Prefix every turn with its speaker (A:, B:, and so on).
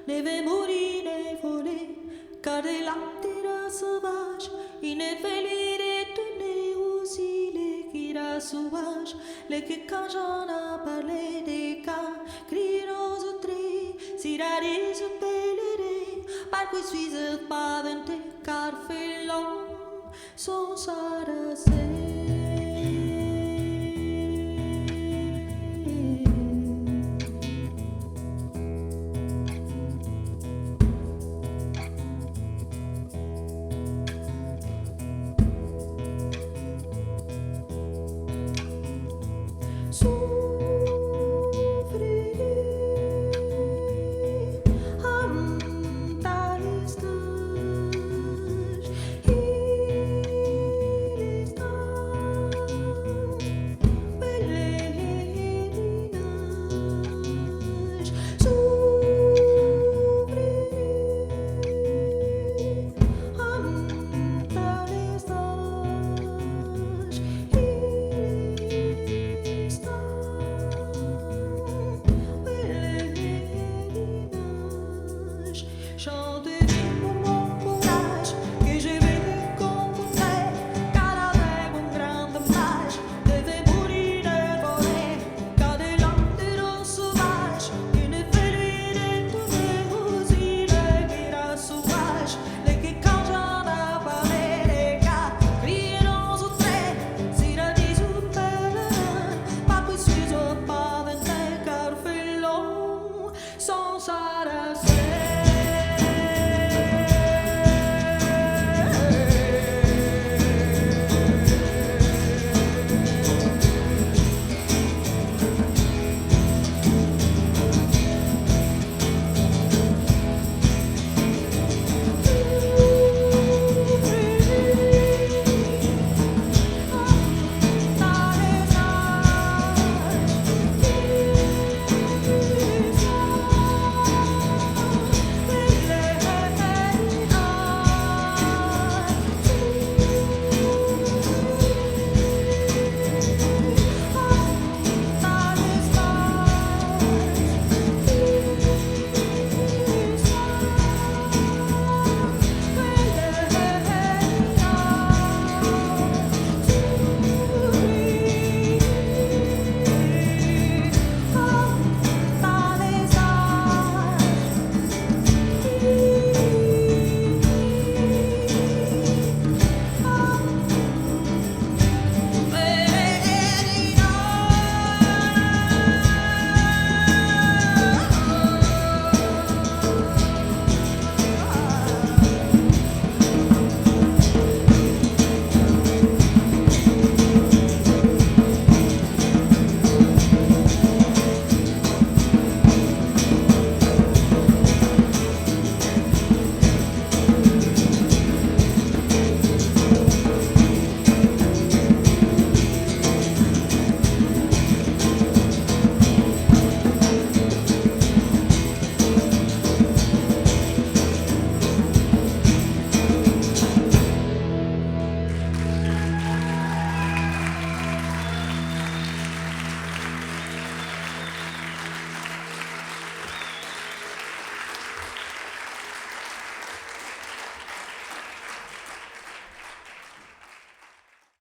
A: deve morire volé, car des lattera sauvage, il ne fallait retourner aussi les kira sauvage, les que quand j'en a parlé des cas, crient aux autres, si rari se pellerait, par cui suis pas venté, car fait long, son saracen. Chanterai pour mon courage que je vais rencontrer, car avec un grand dommage devait mourir de volée, car de l'antéro sauvage il ne fallait retourner aux îles qui era sauvage, les que quand j'en ai parlé les gars crient aux autres, si la désupelle, pas que suis pas venté, car fait long sans s'arrêter.